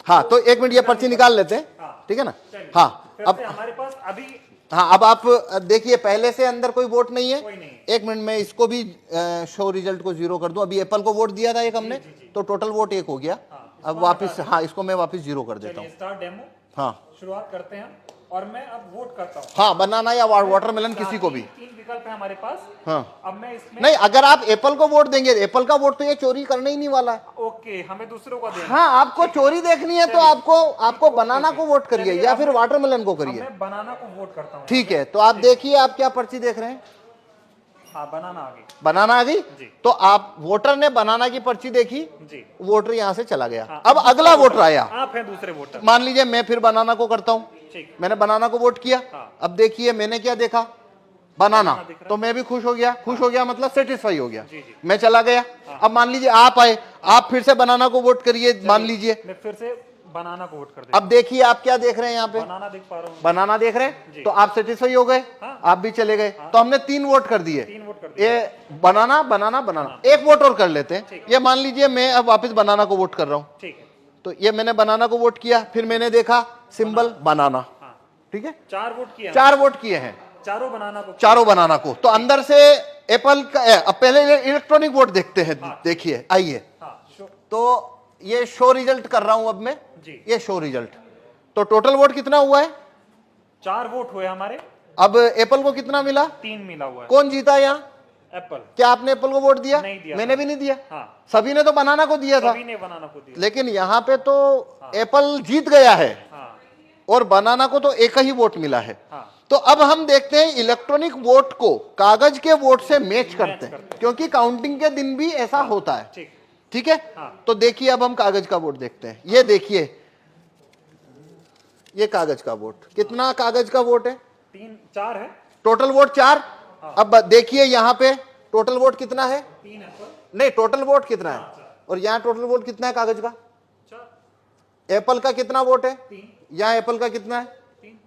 हाँ तो एक मिनट ये पर्ची निकाल लेते हैं, ठीक है ना। हाँ अब हमारे पास अभी, हाँ अब आप देखिए पहले से अंदर कोई वोट नहीं है। कोई नहीं। एक मिनट में इसको भी शो रिजल्ट को 0 कर दूं। अभी एप्पल को वोट दिया था एक हमने, तो टोटल वोट 1 हो गया। अब वापस, हाँ इसको मैं वापस 0 कर देता हूँ। स्टार्ट डेमो, हाँ शुरुआत करते हैं और मैं अब वोट करता हूँ। हाँ बनाना या वाटरमेलन किसी को भी। 3 विकल्प है हमारे पास। हाँ अब मैं इसमें, नहीं, अगर आप एप्पल को वोट देंगे, एप्पल का वोट तो ये चोरी करने ही नहीं वाला है। ओके, हमें दूसरों का देना। हाँ आपको चोरी देखनी है तो आपको बनाना को वोट करिए या फिर वाटरमेलन को करिए। मैं बनाना को वोट करता हूँ। ठीक है, तो आप देखिए आप क्या पर्ची देख रहे हैं। हाँ बनाना आ गई। बनाना आ गई। जी। तो आप वोटर ने बनाना की पर्ची देखी जी। वोटर यहां से चला गया। हाँ, अब अगला वोटर आया। आप हैं दूसरे वोटर। मान लीजिए मैं फिर बनाना को करता हूं। ठीक। मैंने बनाना को वोट किया। हाँ। अब देखिए मैंने क्या देखा, बनाना, दिख रहा है। तो मैं भी खुश हो गया। खुश हो गया मतलब सेटिस्फाई हो गया। जी, जी। मैं चला गया। अब मान लीजिए आप आए, आप फिर से बनाना को वोट करिए। मान लीजिए मैं फिर से बनाना को वोट कर देता अब देखिए आप क्या देख रहे हैं यहाँ पे, हूँ। बनाना देख पा रहा हूँ। बनाना देख रहे हैं। जी। तो आप सेटिस्फाई हो गए। हाँ। आप भी चले गए। तो हमने 3 वोट कर दिए। 3 वोट कर दिए। ये बनाना बनाना बनाना, एक वोट और कर लेते हैं। ये मान लीजिए मैं अब वापस बनाना को वोट कर रहा हूं। ठीक है। तो ये मैंने बनाना को वोट किया, फिर मैंने देखा सिंबल बनाना। हाँ। ठीक है, 4 वोट किए। 4 वोट किए हैं, चारों बनाना को। चारों बनाना को। तो अंदर से एप्पल का अब पहले इलेक्ट्रॉनिक वोट देखते हैं। देखिए आइए, हाँ तो ये शो रिजल्ट कर रहा हूं अब मैं। जी। ये शो रिजल्ट, तो टोटल वोट कितना हुआ है? 4 वोट हुए हमारे। अब एप्पल को कितना मिला? 3 मिला हुआ है। कौन जीता यहाँ? एप्पल। क्या आपने एप्पल को वोट दिया? नहीं दिया। मैंने भी नहीं दिया। हाँ। सभी ने तो बनाना को दिया था। सभी ने बनाना को दिया। लेकिन यहाँ पे तो एप्पल जीत गया है हाँ। और बनाना को तो एक ही वोट मिला है। हाँ। तो अब हम देखते हैं इलेक्ट्रॉनिक वोट को कागज के वोट से मैच करते हैं, क्योंकि काउंटिंग के दिन भी ऐसा होता है। ठीक। ठीक है। हाँ। तो देखिए अब हम कागज का वोट देखते हैं। ये देखिए, ये कागज का वोट, कितना कागज का वोट है? 4 है। Total vote 4। अब देखिए यहाँ पे टोटल वोट कितना है? 3 एप्पल। नहीं, टोटल वोट कितना है? और यहाँ टोटल वोट कितना है कागज का? 4। एप्पल का कितना वोट है? 3। यहाँ एप्पल का कितना है? 3।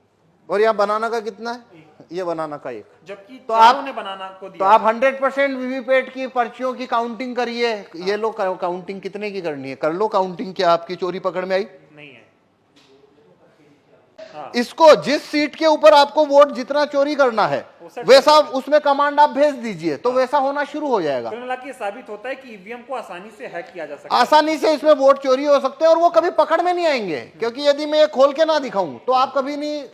और यहाँ बनाना का कितना है? ये बनाना का 1। जबकि तो चारों आप ने बनाना को तो दिया। आप 100% वीवीपैट की पर्चियों की काउंटिंग करिए। ये लो काउंटिंग कितने की करनी है, कर लो काउंटिंग। क्या आपकी चोरी पकड़ में आई? नहीं है। इसको जिस सीट के ऊपर आपको वोट जितना चोरी करना है वैसा उसमें कमांड आप भेज दीजिए, तो वैसा होना शुरू हो जाएगा। कुल मिला के साबित होता है कि ईवीएम को आसानी से हैक किया जा सकता है। आसानी से इसमें वोट चोरी हो सकते हैं और वो कभी पकड़ में नहीं आएंगे, क्योंकि यदि मैं ये खोल के ना दिखाऊं तो आप कभी नहीं,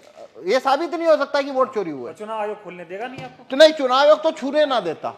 ये साबित नहीं हो सकता कि वोट चोरी हुआ है। चुनाव आयोग खोलने देगा नहीं आपको। तो नहीं, चुनाव आयोग तो छूने ना देता।